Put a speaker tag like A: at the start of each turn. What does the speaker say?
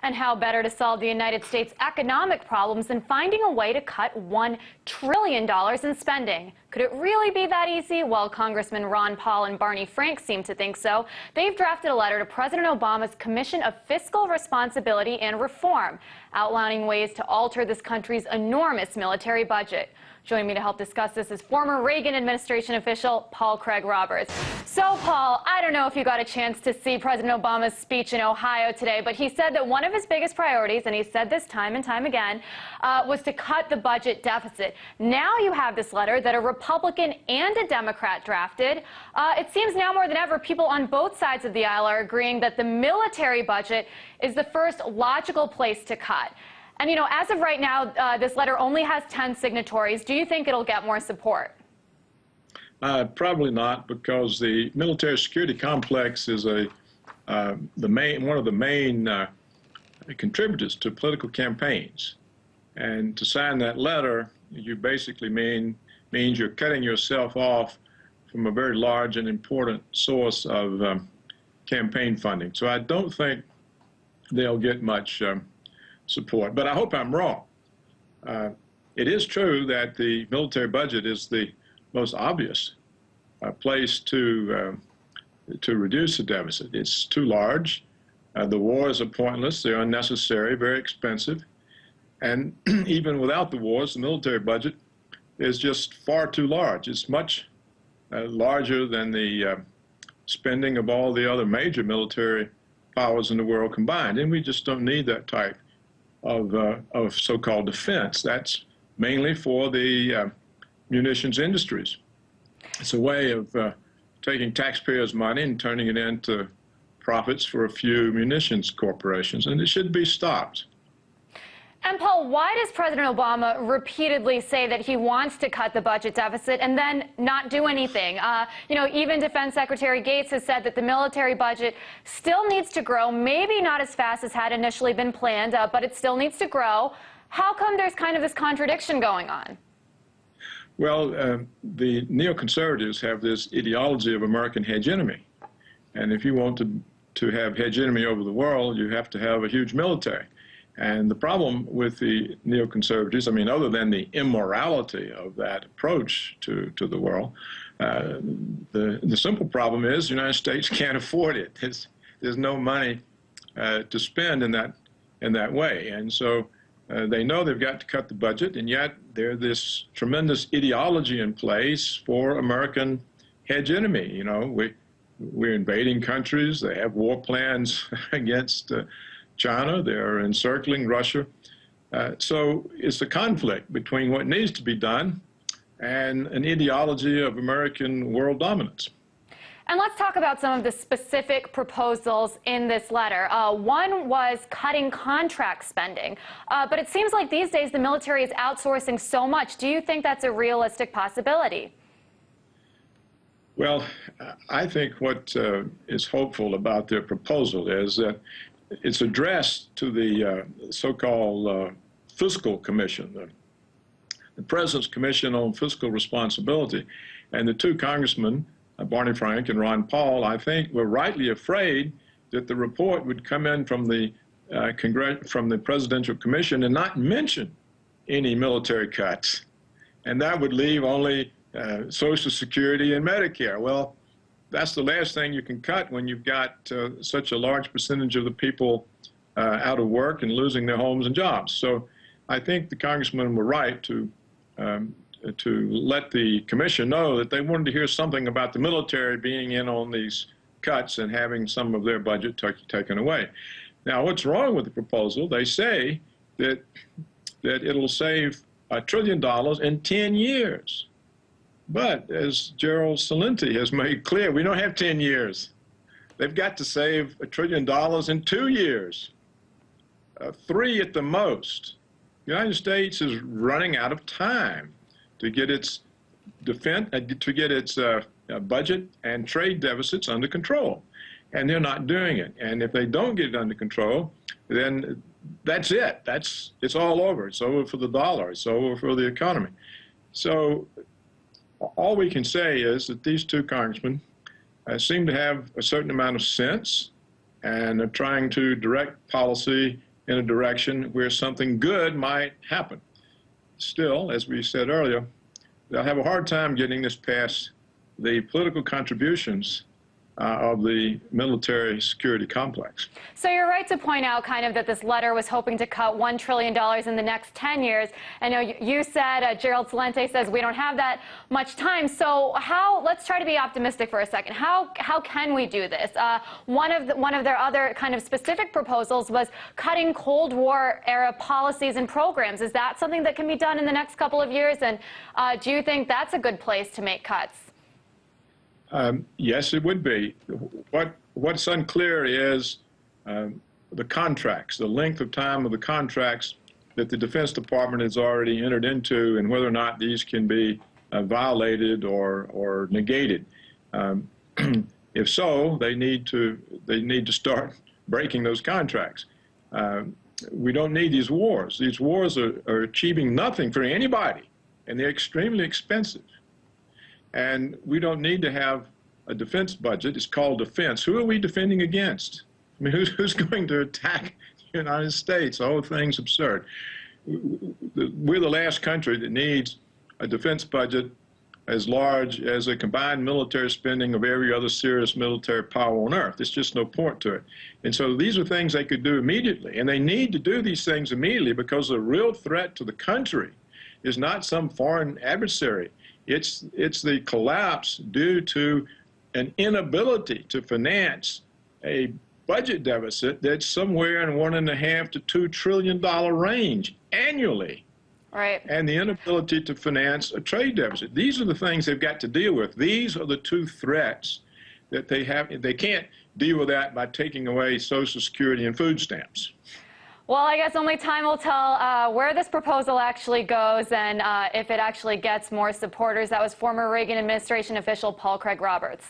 A: And how better to solve the United States' economic problems than finding a way to cut $1 trillion in spending. Could it really be that easy? Well, Congressmen Ron Paul and Barney seem to think so. They've drafted a letter to President Obama's Commission of Fiscal Responsibility and Reform, outlining ways to alter this country's enormous military budget. Joining me to help discuss this is former Reagan administration official Paul Craig Roberts. So, Paul, I don't know if you got a chance to see President Obama's speech in Ohio today, but he said that one of his biggest priorities, and he said this time and time again, was to cut the budget deficit. Now you have this letter that a Republican and a Democrat drafted. It seems now more than ever people on both sides of the aisle are agreeing that the military budget is the first logical place to cut. And, you know, as of right now, this letter only has 10 signatories. Do you think it'll get more support?
B: Probably not, because the military security complex is one of the main contributors to political campaigns. And to sign that letter, you basically means you're cutting yourself off from a very large and important source of campaign funding. So I don't think they'll get much support, but I hope I'm wrong. It is true that the military budget is the most obvious place to reduce the deficit. It's too large. The wars are pointless. They're unnecessary, very expensive. And even without the wars, the military budget is just far too large. It's much larger than the spending of all the other major military powers in the world combined. And we just don't need that type of so-called defense. That's mainly for the munitions industries. It's a way of taking taxpayers' money and turning it into profits for a few munitions corporations, and it should be stopped.
A: And Paul, why does President Obama repeatedly say that he wants to cut the budget deficit and then not do anything? You know, even Defense Secretary Gates has said that the military budget still needs to grow, maybe not as fast as had initially been planned, but it still needs to grow. How come there's kind of this contradiction going on?
B: Well, the neoconservatives have this ideology of American hegemony. And if you want to have hegemony over the world, you have to have a huge military. And the problem with the neoconservatives, I mean, other than the immorality of that approach to the world, the simple problem is the United States can't afford it. There's no money to spend in that way. And so they know they've got to cut the budget, and yet there's this tremendous ideology in place for American hegemony. You know, we're invading countries. They have war plans against China. They're encircling Russia. So it's a conflict between what needs to be done and an ideology of American world dominance.
A: And let's talk about some of the specific proposals in this letter. One was cutting contract spending. But it seems like these days the military is outsourcing so much. Do you think that's a realistic possibility?
B: Well, I think what is hopeful about their proposal is that it's addressed to the so-called Fiscal Commission, the President's Commission on Fiscal Responsibility. And the two congressmen, Barney and Ron Paul, I think were rightly afraid that the report would come in from the Presidential Commission and not mention any military cuts. And that would leave only Social Security and Medicare. Well, that's the last thing you can cut when you've got such a large percentage of the people out of work and losing their homes and jobs. So I think the congressmen were right to let the commission know that they wanted to hear something about the military being in on these cuts and having some of their budget taken away. Now, what's wrong with the proposal? They say that it'll save $1 trillion in 10 years. But as Gerald Celente has made clear, we don't have 10 years. They've got to save $1 trillion in 2 years, 3 at the most. The United States is running out of time to get its budget and trade deficits under control, and they're not doing it. And if they don't get it under control, then that's it. It's all over. It's over for the dollar. It's over for the economy. So all we can say is that these two congressmen seem to have a certain amount of sense and are trying to direct policy in a direction where something good might happen. Still, as we said earlier, they'll have a hard time getting this past the political contributions of the military security complex.
A: So you're right to point out kind of that this letter was hoping to cut $1 trillion in the next 10 years. I know you said, Gerald Celente says we don't have that much time. So let's try to be optimistic for a second. How can we do this? One of their other kind of specific proposals was cutting Cold War era policies and programs. Is that something that can be done in the next couple of years? And do you think that's a good place to make cuts?
B: Yes, it would be. What's unclear is the contracts, the length of time of the contracts that the Defense Department has already entered into, and whether or not these can be violated or negated. If so, they need to start breaking those contracts. We don't need these wars. These wars are achieving nothing for anybody, and they're extremely expensive. And we don't need to have a defense budget. It's called defense. Who are we defending against? I mean, who's going to attack the United States? The whole thing's absurd. We're the last country that needs a defense budget as large as a combined military spending of every other serious military power on earth. There's just no point to it. And so these are things they could do immediately. And they need to do these things immediately because the real threat to the country is not some foreign adversary. It's the collapse due to an inability to finance a budget deficit that's somewhere in $1.5 to $2 trillion range annually.
A: Right.
B: And the inability to finance a trade deficit. These are the things they've got to deal with. These are the two threats that they have. They can't deal with that by taking away Social Security and food stamps.
A: Well, I guess only time will tell where this proposal actually goes and if it actually gets more supporters. That was former Reagan administration official Paul Craig Roberts.